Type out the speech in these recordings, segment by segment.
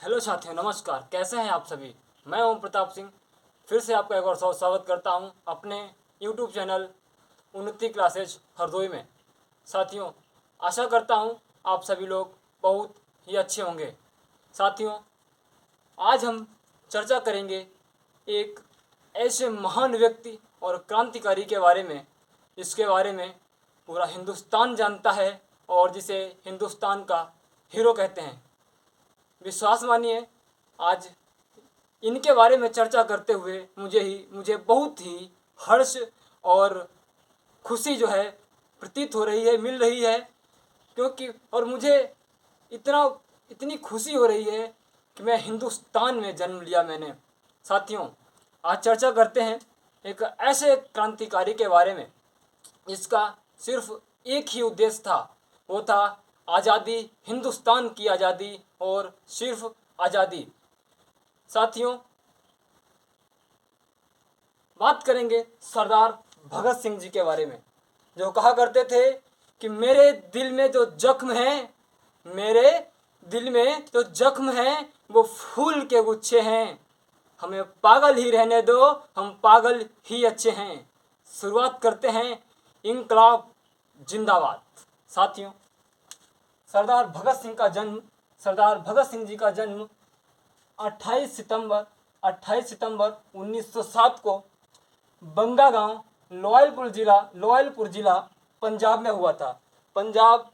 Hello साथियों, नमस्कार। कैसे हैं आप सभी। मैं ओम प्रताप सिंह फिर से आपका एक और स्वागत करता हूं अपने यूट्यूब चैनल उन्नति क्लासेज हरदोई में। साथियों, आशा करता हूं आप सभी लोग बहुत ही अच्छे होंगे। साथियों, आज हम चर्चा करेंगे एक ऐसे महान व्यक्ति और क्रांतिकारी के बारे में, इसके बारे में पूरा हिंदुस्तान जानता है और जिसे हिंदुस्तान का हीरो कहते हैं। विश्वास मानिए, आज इनके बारे में चर्चा करते हुए मुझे बहुत ही हर्ष और खुशी जो है प्रतीत हो रही है, मिल रही है। क्योंकि और मुझे इतना इतनी खुशी हो रही है कि मैं हिंदुस्तान में जन्म लिया मैंने। साथियों, आज चर्चा करते हैं एक ऐसे क्रांतिकारी के बारे में जिसका सिर्फ एक ही उद्देश्य था, वो था आज़ादी, हिंदुस्तान की आज़ादी और सिर्फ आज़ादी। साथियों, बात करेंगे सरदार भगत सिंह जी के बारे में, जो कहा करते थे कि मेरे दिल में जो जख्म है, मेरे दिल में जो जख्म है वो फूल के गुच्छे हैं। हमें पागल ही रहने दो, हम पागल ही अच्छे हैं। शुरुआत करते हैं इंकलाब जिंदाबाद। साथियों, सरदार भगत सिंह जी का जन्म 28 सितंबर 1907 को बंगा गांव, लोयलपुर जिला पंजाब में हुआ था। पंजाब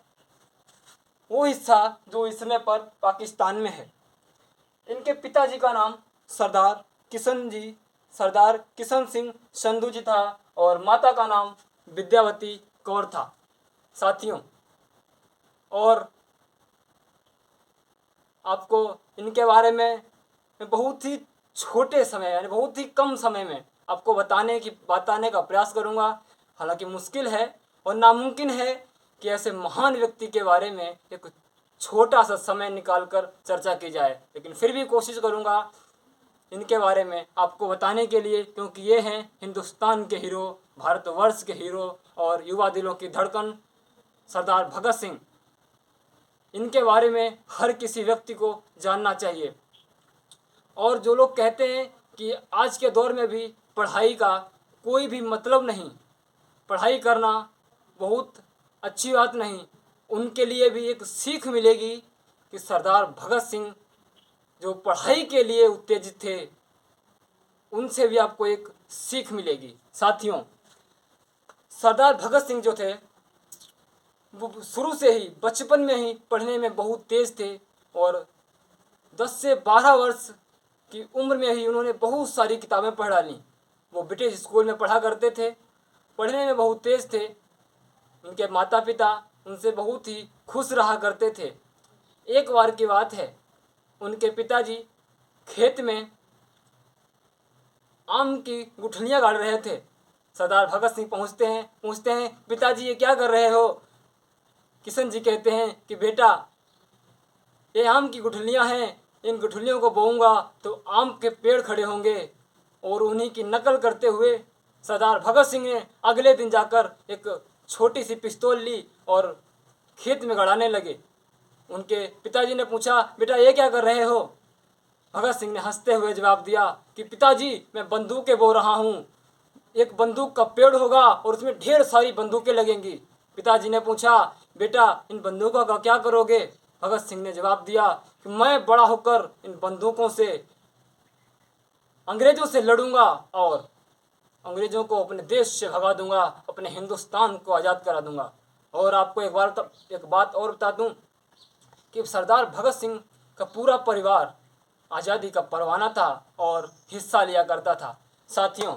वो हिस्सा जो इस समय पर पाकिस्तान में है। इनके पिताजी का नाम सरदार किशन सिंह संधू जी था और माता का नाम विद्यावती कौर था। साथियों, और आपको इनके बारे में बहुत ही छोटे समय यानी बहुत ही कम समय में आपको बताने का प्रयास करूंगा। हालांकि मुश्किल है और नामुमकिन है कि ऐसे महान व्यक्ति के बारे में एक छोटा सा समय निकालकर चर्चा की जाए, लेकिन फिर भी कोशिश करूंगा इनके बारे में आपको बताने के लिए, क्योंकि ये हैं हिंदुस्तान के हीरो, भारतवर्ष के हीरो और युवा दिलों की धड़कन सरदार भगत सिंह। इनके बारे में हर किसी व्यक्ति को जानना चाहिए। और जो लोग कहते हैं कि आज के दौर में भी पढ़ाई का कोई भी मतलब नहीं, पढ़ाई करना बहुत अच्छी बात नहीं, उनके लिए भी एक सीख मिलेगी कि सरदार भगत सिंह जो पढ़ाई के लिए उत्तेजित थे, उनसे भी आपको एक सीख मिलेगी। साथियों, सरदार भगत सिंह जो थे वो शुरू से ही बचपन में ही पढ़ने में बहुत तेज थे और 10 से 12 वर्ष की उम्र में ही उन्होंने बहुत सारी किताबें पढ़ डाली। वो ब्रिटिश स्कूल में पढ़ा करते थे, पढ़ने में बहुत तेज थे। उनके माता पिता उनसे बहुत ही खुश रहा करते थे। एक बार की बात है, उनके पिताजी खेत में आम की गुठलियाँ गाड़ रहे थे। सरदार भगत सिंह पूछते हैं पिताजी ये क्या कर रहे हो। किशन जी कहते हैं कि बेटा ये आम की गुठलियाँ हैं, इन गुठलियों को बोऊंगा तो आम के पेड़ खड़े होंगे। और उन्हीं की नकल करते हुए सरदार भगत सिंह ने अगले दिन जाकर एक छोटी सी पिस्तौल ली और खेत में गड़ाने लगे। उनके पिताजी ने पूछा, बेटा ये क्या कर रहे हो। भगत सिंह ने हंसते हुए जवाब दिया कि पिताजी मैं बंदूकें बो रहा हूँ। एक बंदूक का पेड़ होगा और उसमें ढेर सारी बंदूकें लगेंगी। पिताजी ने पूछा, बेटा इन बंदूकों का क्या करोगे। भगत सिंह ने जवाब दिया कि मैं बड़ा होकर इन बंदूकों से अंग्रेजों से लड़ूंगा और अंग्रेजों को अपने देश से भगा दूंगा, अपने हिंदुस्तान को आज़ाद करा दूंगा। और आपको एक बात और बता दूं कि सरदार भगत सिंह का पूरा परिवार आज़ादी का परवाना था और हिस्सा लिया करता था। साथियों,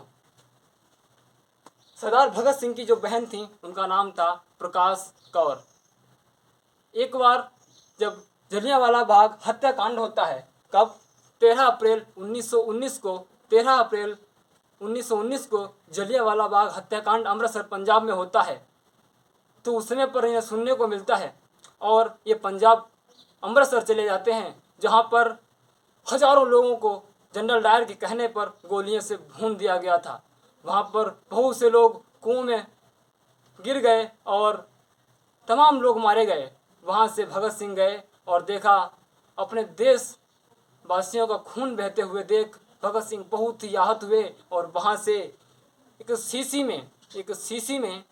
सरदार भगत सिंह की जो बहन थी उनका नाम था प्रकाश कौर। एक बार जब जलियांवाला बाग हत्याकांड होता है, कब 13 अप्रैल 1919 को जलियांवाला बाग हत्याकांड अमृतसर पंजाब में होता है। तो उस समय पर इन्हें सुनने को मिलता है और ये पंजाब अमृतसर चले जाते हैं, जहाँ पर हजारों लोगों को जनरल डायर के कहने पर गोलियों से भून दिया गया था। वहाँ पर बहुत से लोग कुओं में गिर गए और तमाम लोग मारे गए। वहाँ से भगत सिंह गए और देखा अपने देश वासियों का खून बहते हुए देख भगत सिंह बहुत ही आहत हुए और वहाँ से एक शीशी में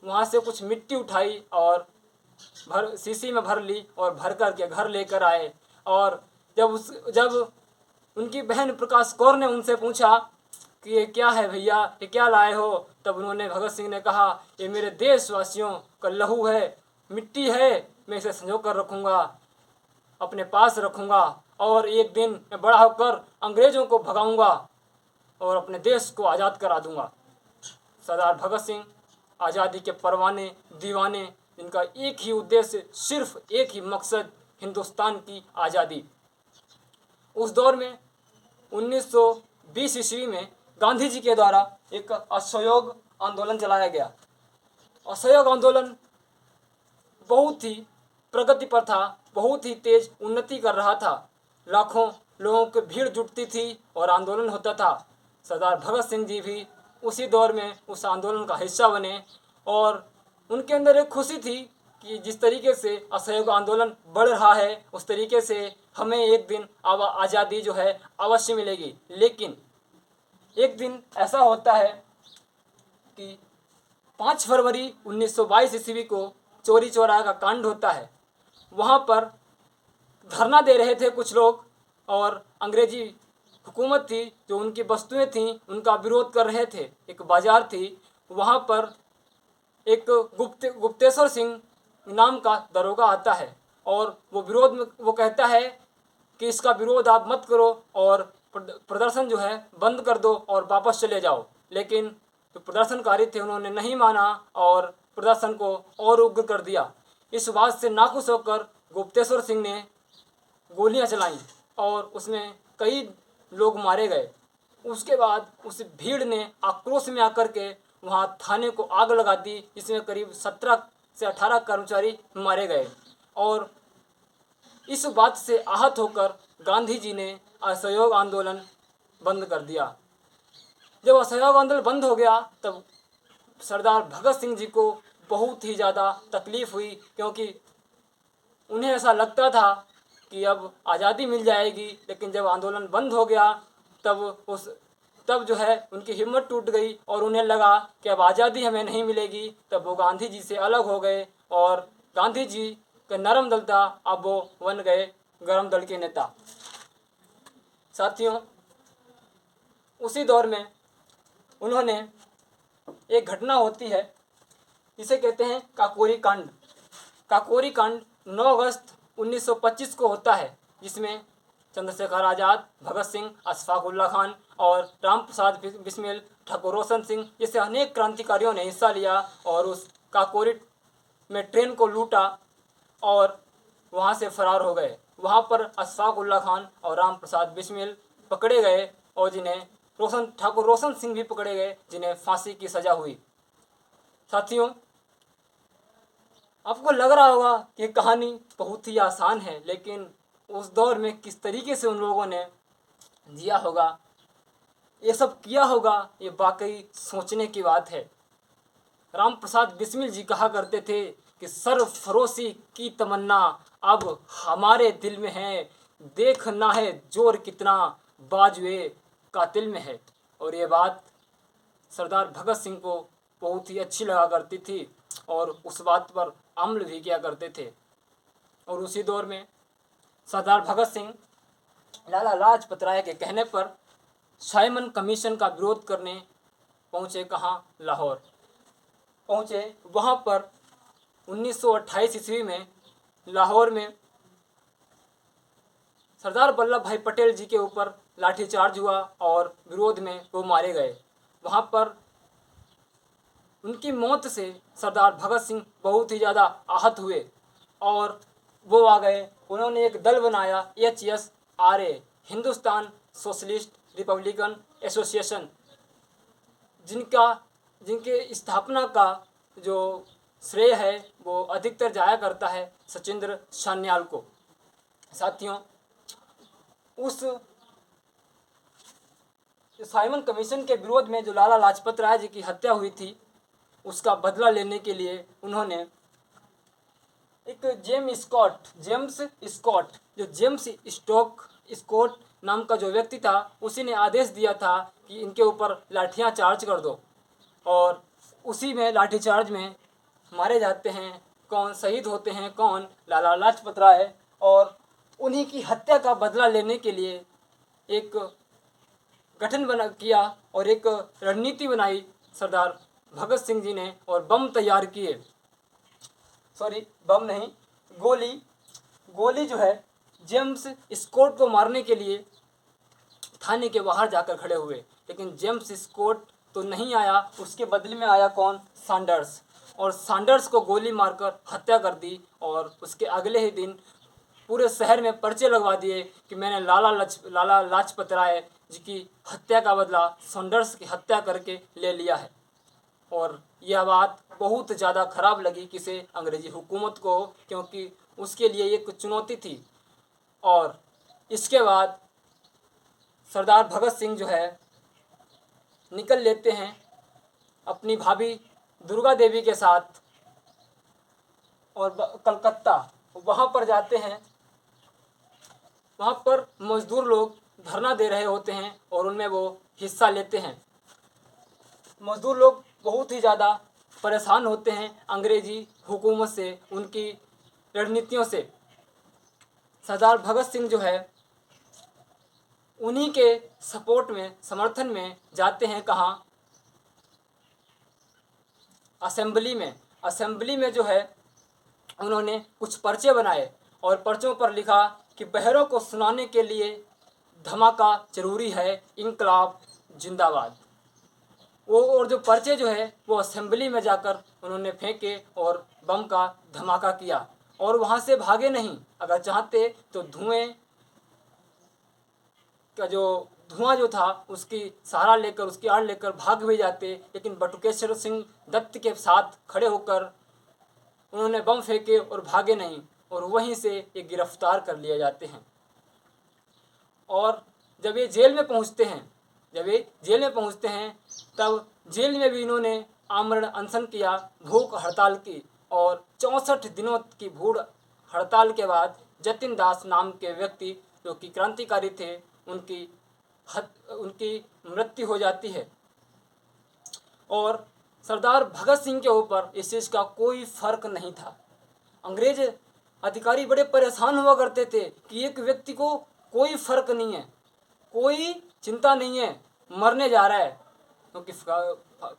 वहाँ से कुछ मिट्टी उठाई और शीशी में भर ली और भर कर के घर लेकर आए। और जब उनकी बहन प्रकाश कौर ने उनसे पूछा कि ये क्या है भैया, ये क्या लाए हो, तब उन्होंने भगत सिंह ने कहा ये मेरे देशवासियों का लहू है, मिट्टी है, मैं इसे संजो कर रखूँगा, अपने पास रखूँगा और एक दिन मैं बड़ा होकर अंग्रेज़ों को भगाऊँगा और अपने देश को आज़ाद करा दूँगा। सरदार भगत सिंह आज़ादी के परवाने दीवाने, जिनका एक ही उद्देश्य, सिर्फ एक ही मकसद, हिंदुस्तान की आज़ादी। उस दौर में 1920 ईस्वी में गांधी जी के द्वारा एक असहयोग आंदोलन चलाया गया। असहयोग आंदोलन बहुत ही प्रगति पर था, बहुत ही तेज उन्नति कर रहा था, लाखों लोगों की भीड़ जुटती थी और आंदोलन होता था। सरदार भगत सिंह जी भी उसी दौर में उस आंदोलन का हिस्सा बने और उनके अंदर एक खुशी थी कि जिस तरीके से असहयोग आंदोलन बढ़ रहा है उस तरीके से हमें एक दिन आज़ादी जो है अवश्य मिलेगी। लेकिन एक दिन ऐसा होता है कि 5 फरवरी 1922 ईस्वी को चोरी चौरा का कांड होता है। वहाँ पर धरना दे रहे थे कुछ लोग और अंग्रेजी हुकूमत थी जो उनकी वस्तुएं थीं उनका विरोध कर रहे थे। एक बाज़ार थी, वहाँ पर एक गुप्तेश्वर सिंह नाम का दरोगा आता है और वो कहता है कि इसका विरोध आप मत करो और प्रदर्शन जो है बंद कर दो और वापस चले जाओ। लेकिन जो प्रदर्शनकारी थे उन्होंने नहीं माना और प्रदर्शन को और उग्र कर दिया। इस बात से नाखुश होकर गुप्तेश्वर सिंह ने गोलियां चलाईं और उसमें कई लोग मारे गए। उसके बाद उस भीड़ ने आक्रोश में आकर के वहाँ थाने को आग लगा दी, जिसमें करीब 17 से 18 कर्मचारी मारे गए। और इस बात से आहत होकर गांधी जी ने असहयोग आंदोलन बंद कर दिया। जब असहयोग आंदोलन बंद हो गया तब सरदार भगत सिंह जी को बहुत ही ज़्यादा तकलीफ़ हुई, क्योंकि उन्हें ऐसा लगता था कि अब आज़ादी मिल जाएगी। लेकिन जब आंदोलन बंद हो गया तब जो है उनकी हिम्मत टूट गई और उन्हें लगा कि अब आज़ादी हमें नहीं मिलेगी। तब वो गांधी जी से अलग हो गए और गांधी जी का नरम दल था, अब वो बन गए गरम दल के नेता। साथियों, उसी दौर में उन्होंने एक घटना होती है जिसे कहते हैं काकोरी कांड। काकोरी कांड 9 अगस्त 1925 को होता है, जिसमें चंद्रशेखर आज़ाद, भगत सिंह, अशफाक उल्लाह खान और राम प्रसाद बिस्मिल, ठाकुर रोशन सिंह जैसे अनेक क्रांतिकारियों ने हिस्सा लिया और उस काकोरी में ट्रेन को लूटा और वहाँ से फरार हो गए। वहाँ पर अशफाक उल्लाह खान और राम प्रसाद बिस्मिल पकड़े गए और ठाकुर रोशन सिंह भी पकड़े गए, जिन्हें फांसी की सज़ा हुई। साथियों, आपको लग रहा होगा कि कहानी बहुत ही आसान है, लेकिन उस दौर में किस तरीके से उन लोगों ने जिया होगा, ये सब किया होगा, ये वाकई सोचने की बात है। राम प्रसाद बिस्मिल जी कहा करते थे कि सरफरोशी की तमन्ना अब हमारे दिल में है, देखना है जोर कितना बाजुए कातिल में है। और ये बात सरदार भगत सिंह को बहुत ही अच्छी लगा करती थी और उस बात पर अमल भी किया करते थे। और उसी दौर में सरदार भगत सिंह लाला लाजपत राय के कहने पर साइमन कमीशन का विरोध करने पहुँचे। कहाँ? लाहौर पहुँचे। वहाँ पर 1928 ईस्वी में लाहौर में सरदार वल्लभ भाई पटेल जी के ऊपर लाठीचार्ज हुआ और विरोध में वो मारे गए। वहाँ पर उनकी मौत से सरदार भगत सिंह बहुत ही ज़्यादा आहत हुए और वो आ गए। उन्होंने एक दल बनाया, HSRA, Hindustan socialist Republican association, जिनके स्थापना का जो श्रेय है वो अधिकतर जाया करता है सचिंद्र सान्याल को। साथियों, उस साइमन कमीशन के विरोध में जो लाला लाजपत राय जी की हत्या हुई थी, उसका बदला लेने के लिए उन्होंने एक जेम्स स्कॉट, जो जेम्स स्कॉट नाम का जो व्यक्ति था, उसी ने आदेश दिया था कि इनके ऊपर लाठियां चार्ज कर दो। और उसी में लाठीचार्ज में मारे जाते हैं कौन, शहीद होते हैं कौन, लाला लाजपत राय। और उन्हीं की हत्या का बदला लेने के लिए एक गठन किया और एक रणनीति बनाई सरदार भगत सिंह जी ने, और बम तैयार किए। सॉरी, बम नहीं, गोली जो है, जेम्स स्कॉट को मारने के लिए थाने के बाहर जाकर खड़े हुए, लेकिन जेम्स स्कॉट तो नहीं आया। उसके बदले में आया कौन, सैंडर्स। और सैंडर्स को गोली मारकर हत्या कर दी। और उसके अगले ही दिन पूरे शहर में पर्चे लगवा दिए कि मैंने लाला लाजपत राय जी की हत्या का बदला सैंडर्स की हत्या करके ले लिया है। और यह बात बहुत ज़्यादा खराब लगी किसे, अंग्रेजी हुकूमत को, क्योंकि उसके लिए एक चुनौती थी। और इसके बाद सरदार भगत सिंह जो है निकल लेते हैं अपनी भाभी दुर्गा देवी के साथ और कलकत्ता वहाँ पर जाते हैं। वहाँ पर मजदूर लोग धरना दे रहे होते हैं और उनमें वो हिस्सा लेते हैं। मजदूर लोग बहुत ही ज़्यादा परेशान होते हैं अंग्रेजी हुकूमत से, उनकी रणनीतियों से। सरदार भगत सिंह जो है उन्हीं के सपोर्ट में, समर्थन में जाते हैं कहाँ, असेंबली में जो है उन्होंने कुछ पर्चे बनाए और पर्चों पर लिखा कि बहरों को सुनाने के लिए धमाका जरूरी है, इंकलाब जिंदाबाद। वो और जो पर्चे जो है वो असेंबली में जाकर उन्होंने फेंके और बम का धमाका किया। और वहाँ से भागे नहीं, अगर चाहते तो धुआं जो था उसकी सहारा लेकर, उसकी आड़ लेकर भाग भी जाते, लेकिन बटुकेश्वर सिंह दत्त के साथ खड़े होकर उन्होंने बम फेंके और भागे नहीं, और वहीं से ये गिरफ्तार कर लिए जाते हैं। और जब ये जेल में पहुंचते हैं तब जेल में भी इन्होंने आमरण अनशन किया, भूख हड़ताल की। और 64 दिनों की भूख हड़ताल के बाद जतिन दास नाम के व्यक्ति जो कि क्रांतिकारी थे, उनकी मृत्यु हो जाती है। और सरदार भगत सिंह के ऊपर इस चीज़ का कोई फर्क नहीं था। अंग्रेज अधिकारी बड़े परेशान हुआ करते थे कि एक व्यक्ति को कोई फर्क नहीं है, कोई चिंता नहीं है, मरने जा रहा है। क्योंकि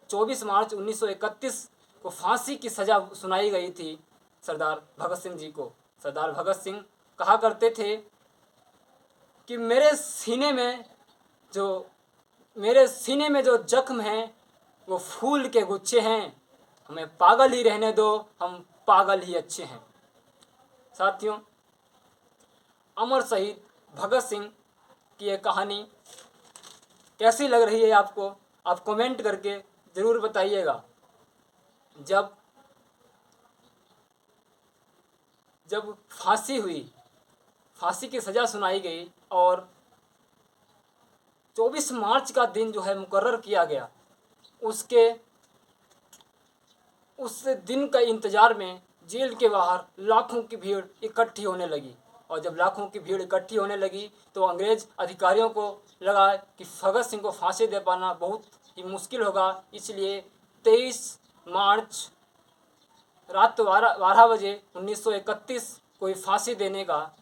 24 मार्च 1931 को फांसी की सज़ा सुनाई गई थी सरदार भगत सिंह जी को। सरदार भगत सिंह कहा करते थे कि मेरे सीने में जो जख्म हैं वो फूल के गुच्छे हैं, हमें पागल ही रहने दो, हम पागल ही अच्छे हैं। साथियों, अमर शहीद भगत सिंह की ये कहानी कैसी लग रही है आपको, आप कमेंट करके ज़रूर बताइएगा। जब फांसी हुई, फांसी की सज़ा सुनाई गई और 24 मार्च का दिन जो है मुकर्रर किया गया, उस दिन का इंतज़ार में जेल के बाहर लाखों की भीड़ इकट्ठी होने लगी। और जब लाखों की भीड़ इकट्ठी होने लगी तो अंग्रेज़ अधिकारियों को लगा कि भगत सिंह को फांसी दे पाना बहुत ही मुश्किल होगा, इसलिए 23 मार्च रात 12 बजे 1931 को फांसी देने का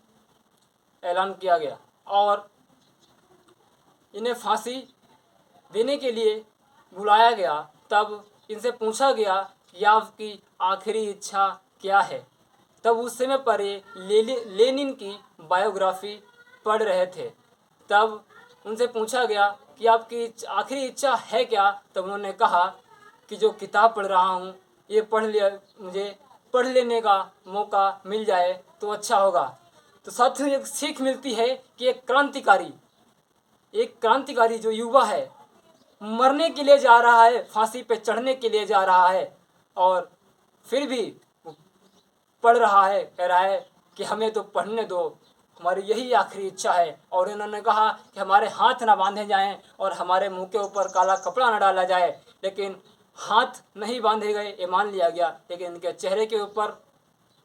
ऐलान किया गया। और इन्हें फांसी देने के लिए बुलाया गया। तब इनसे पूछा गया कि आपकी आखिरी इच्छा क्या है। तब उस समय पर ये लेनिन की बायोग्राफी पढ़ रहे थे। तब उनसे पूछा गया कि आपकी आखिरी इच्छा है क्या। तब उन्होंने कहा कि जो किताब पढ़ रहा हूँ ये मुझे पढ़ लेने का मौका मिल जाए तो अच्छा होगा। तो साथियों, एक सीख मिलती है कि एक क्रांतिकारी जो युवा है मरने के लिए जा रहा है, फांसी पे चढ़ने के लिए जा रहा है, और फिर भी पढ़ रहा है, कह रहा है कि हमें तो पढ़ने दो, हमारी यही आखिरी इच्छा है। और इन्होंने कहा कि हमारे हाथ ना बांधे जाएं और हमारे मुंह के ऊपर काला कपड़ा ना डाला जाए। लेकिन हाथ नहीं बांधे गए, ये मान लिया गया, लेकिन इनके चेहरे के ऊपर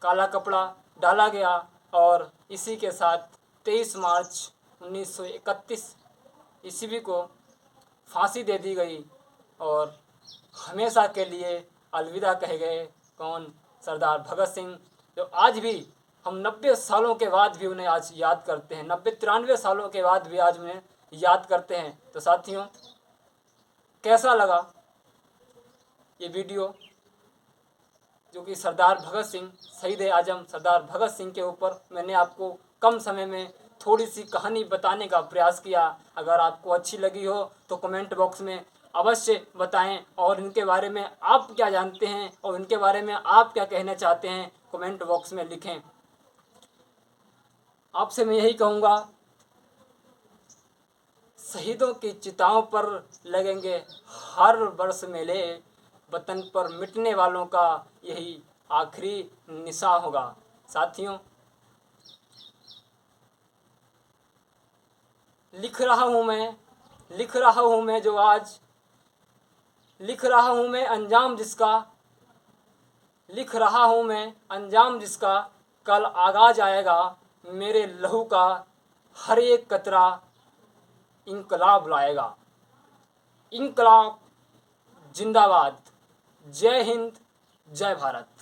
काला कपड़ा डाला गया और इसी के साथ 23 मार्च 1931 ईस्वी को फांसी दे दी गई और हमेशा के लिए अलविदा कहे गए। कौन? सरदार भगत सिंह, जो आज भी हम 90 सालों के बाद भी उन्हें आज याद करते हैं, 90-93 सालों के बाद भी आज उन्हें याद करते हैं। तो साथियों, कैसा लगा ये वीडियो जो कि सरदार भगत सिंह, शहीद आजम सरदार भगत सिंह के ऊपर मैंने आपको कम समय में थोड़ी सी कहानी बताने का प्रयास किया। अगर आपको अच्छी लगी हो तो कमेंट बॉक्स में अवश्य बताएं और इनके बारे में आप क्या जानते हैं और इनके बारे में आप क्या कहना चाहते हैं कमेंट बॉक्स में लिखें। आपसे मैं यही कहूँगा, शहीदों की चिताओं पर लगेंगे हर वर्ष मेले, वतन पर मिटने वालों का यही आखिरी निशा होगा। साथियों, लिख रहा हूँ मैं जो आज, लिख रहा हूँ मैं अंजाम जिसका, लिख रहा हूँ मैं अंजाम जिसका, कल आगाज आएगा मेरे लहू का, हर एक कतरा इंकलाब लाएगा। इंकलाब जिंदाबाद। जय हिंद, जय भारत।